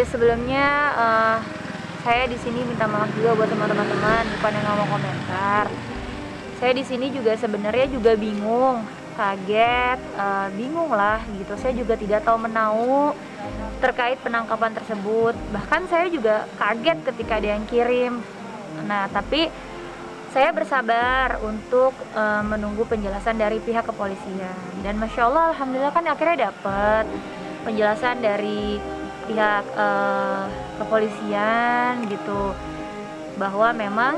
Ya sebelumnya saya di sini minta maaf juga buat teman-teman, bukan yang ngomong komentar. Saya di sini juga sebenarnya juga bingung, kaget, bingung lah gitu. Saya juga tidak tahu menau terkait penangkapan tersebut. Bahkan saya juga kaget ketika ada yang kirim. Nah, tapi saya bersabar untuk menunggu penjelasan dari pihak kepolisian. Dan Masya Allah, Alhamdulillah kan akhirnya dapat penjelasan dari pihak kepolisian gitu, bahwa memang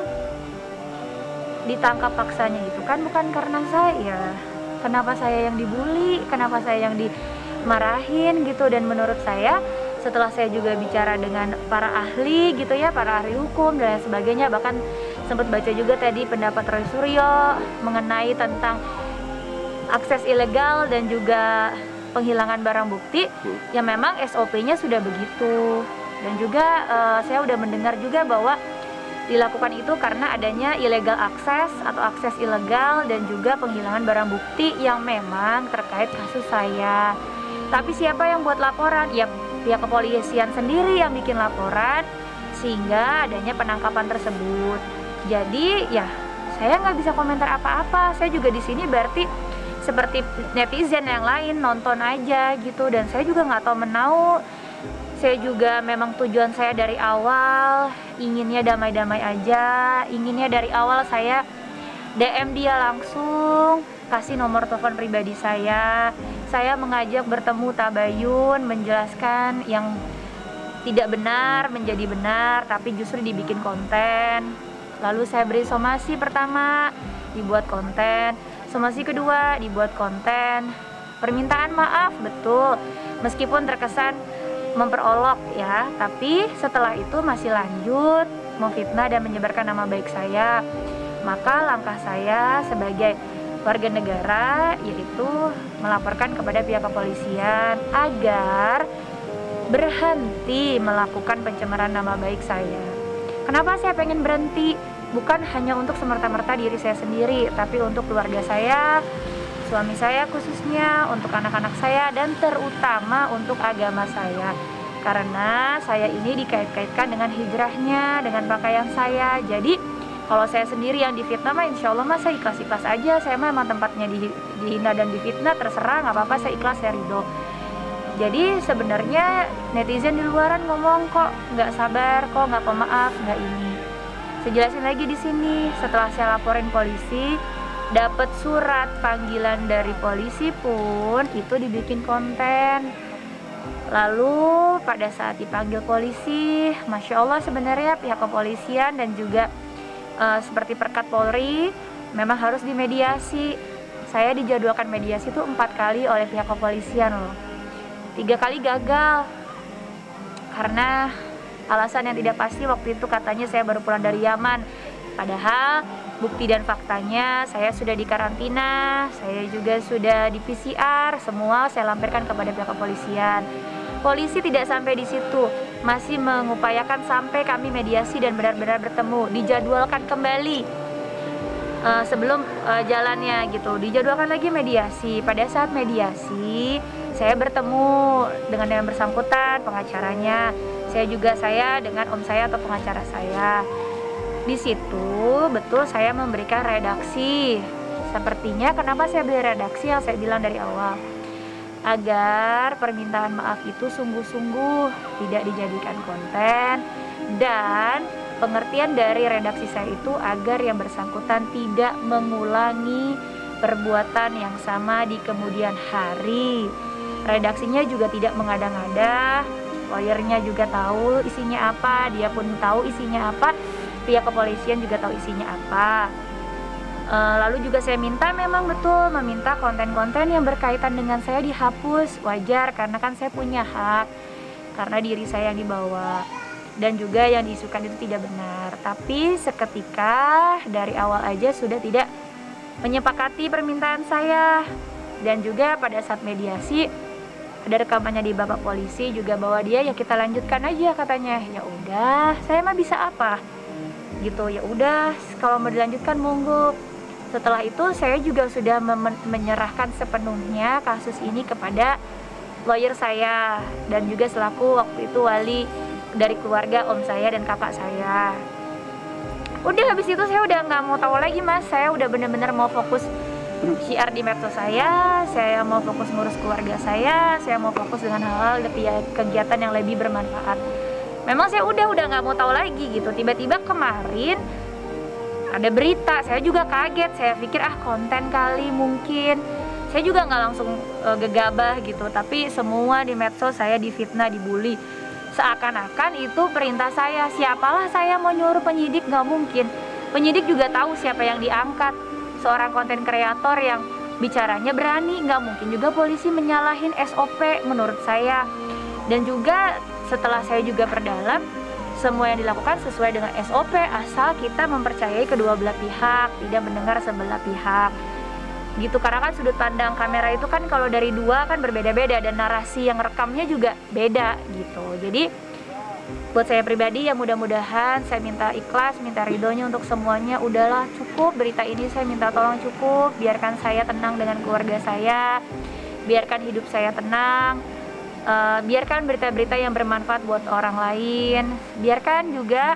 ditangkap paksanya itu kan bukan karena saya. Kenapa saya yang dibully, kenapa saya yang dimarahin gitu. Dan menurut saya, setelah saya juga bicara dengan para ahli gitu ya, para ahli hukum dan lain sebagainya, bahkan sempat baca juga tadi pendapat Roy Suryo mengenai tentang akses ilegal dan juga penghilangan barang bukti, ya memang SOP-nya sudah begitu. Dan juga saya udah mendengar juga bahwa dilakukan itu karena adanya illegal akses atau akses ilegal dan juga penghilangan barang bukti yang memang terkait kasus saya. Tapi siapa yang buat laporan? Ya pihak kepolisian sendiri yang bikin laporan sehingga adanya penangkapan tersebut. Jadi ya saya nggak bisa komentar apa-apa. Saya juga di sini berarti seperti netizen yang lain, nonton aja gitu. Dan saya juga nggak tahu menau. Saya juga memang tujuan saya dari awal inginnya damai-damai aja. Inginnya dari awal saya DM dia langsung, kasih nomor telepon pribadi saya. Saya mengajak bertemu tabayun, menjelaskan yang tidak benar menjadi benar, tapi justru dibikin konten. Lalu saya beri somasi pertama, dibuat konten. Somasi kedua, dibuat konten. Permintaan maaf, betul. Meskipun terkesan memperolok ya, tapi setelah itu masih lanjut memfitnah dan menyebarkan nama baik saya. Maka langkah saya sebagai warga negara yaitu melaporkan kepada pihak kepolisian agar berhenti melakukan pencemaran nama baik saya. Kenapa saya pengen berhenti? Bukan hanya untuk semerta-merta diri saya sendiri, tapi untuk keluarga saya, suami saya khususnya, untuk anak-anak saya, dan terutama untuk agama saya. Karena saya ini dikait-kaitkan dengan hijrahnya, dengan pakaian saya. Jadi kalau saya sendiri yang difitnah mah insya Allah mah saya ikhlas-ikhlas aja. Saya mah emang tempatnya dihina dan difitnah, terserah, nggak apa-apa, saya ikhlas, saya ridho. Jadi sebenarnya netizen di luaran ngomong kok nggak sabar, kok nggak pemaaf, nggak ini. Saya jelasin lagi di sini. Setelah saya laporin polisi, dapat surat panggilan dari polisi pun itu dibikin konten. Lalu pada saat dipanggil polisi, Masya Allah sebenarnya pihak kepolisian dan juga seperti Perkat Polri memang harus dimediasi. Saya dijadwalkan mediasi itu 4 kali oleh pihak kepolisian loh. 3 kali gagal karena alasan yang tidak pasti. Waktu itu katanya saya baru pulang dari Yaman, padahal bukti dan faktanya saya sudah dikarantina, saya juga sudah di PCR, semua saya lampirkan kepada pihak kepolisian. Polisi tidak sampai di situ, masih mengupayakan sampai kami mediasi dan benar-benar bertemu, dijadwalkan kembali sebelum jalannya gitu, dijadwalkan lagi mediasi. Pada saat mediasi saya bertemu dengan yang bersangkutan, pengacaranya. Saya dengan om saya atau pengacara saya. Di situ betul saya memberikan redaksi. Sepertinya kenapa saya beri redaksi yang saya bilang dari awal, agar permintaan maaf itu sungguh-sungguh, tidak dijadikan konten, dan pengertian dari redaksi saya itu agar yang bersangkutan tidak mengulangi perbuatan yang sama di kemudian hari. Redaksinya juga tidak mengada-ngada, lawyernya juga tahu isinya apa, dia pun tahu isinya apa, pihak kepolisian juga tahu isinya apa. Lalu juga saya meminta konten-konten yang berkaitan dengan saya dihapus. Wajar, karena kan saya punya hak, karena diri saya yang dibawa dan juga yang diisukan itu tidak benar. Tapi seketika dari awal aja sudah tidak menyepakati permintaan saya. Dan juga pada saat mediasi ada rekamannya di Bapak Polisi juga bahwa dia ya kita lanjutkan aja katanya. Ya udah, saya mah bisa apa? Gitu, ya udah kalau mau dilanjutkan monggo. Setelah itu saya juga sudah menyerahkan sepenuhnya kasus ini kepada lawyer saya, dan juga selaku waktu itu wali dari keluarga om saya dan kakak saya. Udah habis itu saya udah nggak mau tahu lagi Mas, saya udah bener-bener mau fokus syiar di medsos saya mau fokus ngurus keluarga saya mau fokus dengan hal-hal kegiatan yang lebih bermanfaat. Memang saya udah nggak mau tahu lagi gitu. Tiba-tiba kemarin ada berita, saya juga kaget, saya pikir konten kali mungkin. Saya juga nggak langsung gegabah gitu, tapi semua di medsos saya difitnah, dibully. Seakan-akan itu perintah saya. Siapalah saya mau nyuruh penyidik, nggak mungkin. Penyidik juga tahu siapa yang diangkat, seorang konten kreator yang bicaranya berani. Nggak mungkin juga polisi menyalahin SOP menurut saya. Dan juga setelah saya juga perdalam, semua yang dilakukan sesuai dengan SOP asal kita mempercayai kedua belah pihak, tidak mendengar sebelah pihak gitu. Karena kan sudut pandang kamera itu kan kalau dari dua kan berbeda-beda, dan narasi yang rekamnya juga beda gitu. Jadi buat saya pribadi ya mudah-mudahan saya minta ikhlas, minta ridhonya untuk semuanya. Udahlah cukup berita ini, saya minta tolong cukup, biarkan saya tenang dengan keluarga saya, biarkan hidup saya tenang, biarkan berita-berita yang bermanfaat buat orang lain, biarkan juga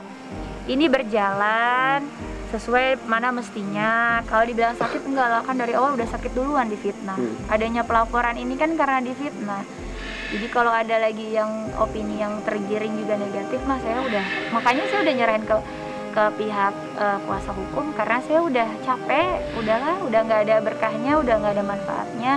ini berjalan sesuai mana mestinya. Kalau dibilang sakit enggak lah, kan dari awal udah sakit duluan difitnah. Adanya pelaporan ini kan karena difitnah. Jadi kalau ada lagi yang opini yang tergiring juga negatif mah saya udah, makanya saya udah nyerahin ke pihak kuasa hukum, karena saya udah capek, udahlah, udah nggak ada berkahnya, udah nggak ada manfaatnya.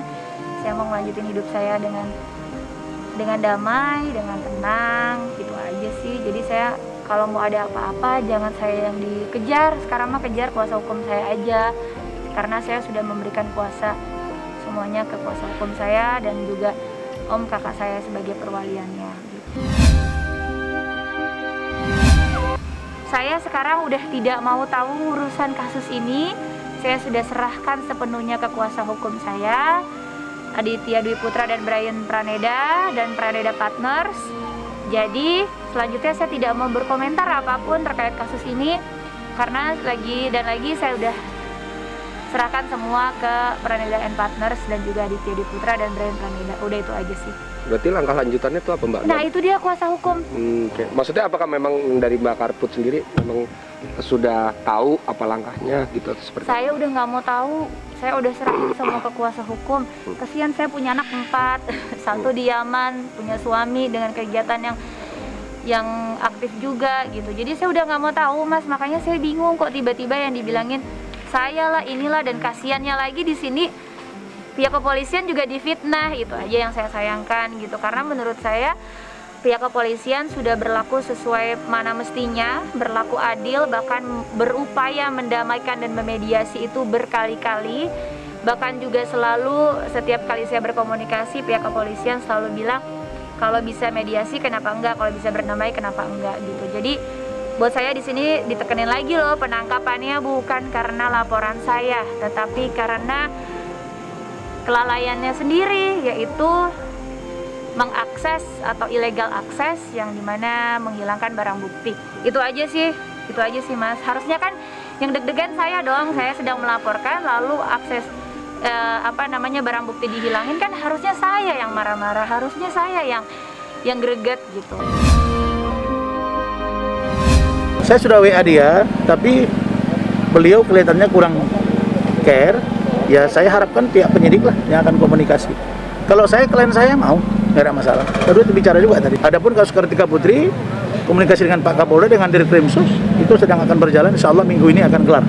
Saya mau ngelanjutin hidup saya dengan damai, dengan tenang, gitu aja sih. Jadi saya kalau mau ada apa-apa jangan saya yang dikejar, sekarang mah kejar kuasa hukum saya aja, karena saya sudah memberikan kuasa semuanya ke kuasa hukum saya dan juga om kakak saya sebagai perwaliannya. Saya sekarang udah tidak mau tahu urusan kasus ini. Saya sudah serahkan sepenuhnya ke kuasa hukum saya, Aditya Dwi Putra dan Brian Praneda dan Praneda Partners. Jadi selanjutnya saya tidak mau berkomentar apapun terkait kasus ini, karena lagi saya udah serahkan semua ke Praneda and Partners dan juga Aditya Dwi Putra dan Brian Praneda. Udah itu aja sih. Berarti langkah lanjutannya itu apa Mbak? Nah itu dia kuasa hukum. Okay. Maksudnya apakah memang dari Mbak Karput sendiri memang sudah tahu apa langkahnya gitu atau seperti Saya udah nggak mau tahu. Saya udah serahin semua ke kuasa hukum. Kasihan saya punya anak 4, satu di Yaman, punya suami dengan kegiatan yang aktif juga gitu. Jadi saya udah nggak mau tahu Mas, makanya saya bingung kok tiba-tiba yang dibilangin saya lah inilah, dan kasihannya lagi di sini pihak kepolisian juga difitnah. Itu aja yang saya sayangkan gitu, karena menurut saya pihak kepolisian sudah berlaku sesuai mana mestinya, berlaku adil, bahkan berupaya mendamaikan dan memediasi itu berkali-kali. Bahkan juga selalu setiap kali saya berkomunikasi pihak kepolisian selalu bilang kalau bisa mediasi kenapa enggak, kalau bisa berdamai kenapa enggak gitu. Jadi buat saya di sini ditekenin lagi loh, penangkapannya bukan karena laporan saya, tetapi karena kelalaiannya sendiri, yaitu mengakses atau ilegal akses yang dimana menghilangkan barang bukti. Itu aja sih Mas. Harusnya kan yang deg-degan saya dong, saya sedang melaporkan lalu akses barang bukti dihilangin, kan harusnya saya yang marah-marah, harusnya saya yang greget gitu. Saya sudah WA dia, tapi beliau kelihatannya kurang care. Ya saya harapkan pihak penyidik lah yang akan komunikasi. Kalau klien saya mau, nggak ada masalah. Terus bicara juga tadi. Adapun kasus Kartika Putri, komunikasi dengan Pak Kapolda dengan Dirkrimsus itu sedang akan berjalan. Insya Allah minggu ini akan kelar.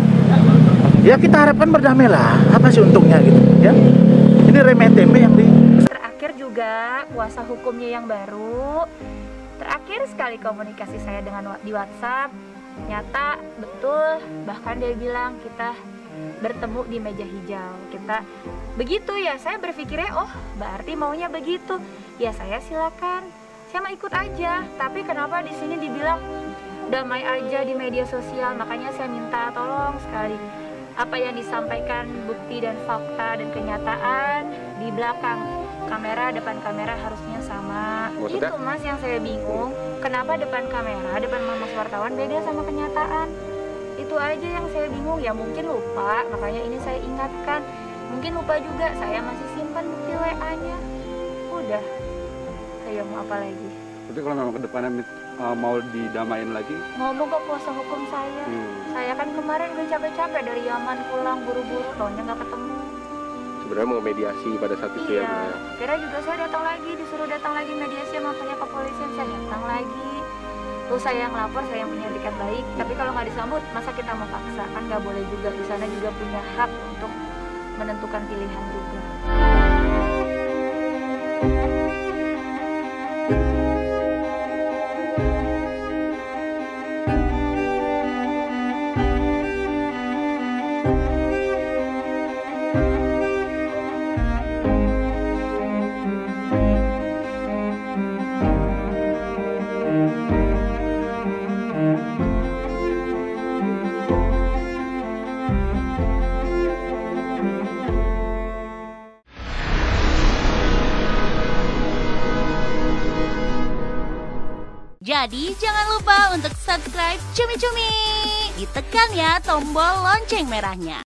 Ya kita harapkan berdamai lah. Apa sih untungnya gitu? Ya, ini remeh-temeh yang di. Terakhir juga kuasa hukumnya yang baru. Terakhir sekali komunikasi saya di WhatsApp, nyata betul. Bahkan dia bilang kita bertemu di meja hijau. Kita begitu ya, saya berpikirnya oh berarti maunya begitu. Ya saya silakan, saya mau ikut aja. Tapi kenapa di sini dibilang damai aja di media sosial? Makanya saya minta tolong sekali, apa yang disampaikan bukti dan fakta dan kenyataan di belakang kamera, depan kamera harusnya sama. Maksudnya? Itu Mas yang saya bingung, kenapa depan kamera, depan mas wartawan beda sama kenyataan. Itu aja yang saya bingung. Ya mungkin lupa, makanya ini saya ingatkan. Mungkin lupa juga, saya masih simpan bukti WA-nya. Udah. Saya mau apa lagi? Tapi kalau memang kedepannya mau didamain lagi, Ngomong ke kuasa hukum saya. Saya kan kemarin udah capek-capek dari Yaman pulang buru-buru, taunya nggak ketemu. Sebenarnya mau mediasi pada saat itu ya, Bu, Iya, ya. kira juga saya datang lagi, disuruh datang lagi mediasi sama pihak kepolisian, saya datang lagi. Tuh saya yang lapor, saya yang punya etikat baik. Tapi kalau nggak disambut, masa kita mau paksa? Kan nggak boleh juga. Di sana juga punya hak untuk menentukan pilihan juga. Jadi jangan lupa untuk subscribe Cumi Cumi. Ditekan ya tombol lonceng merahnya.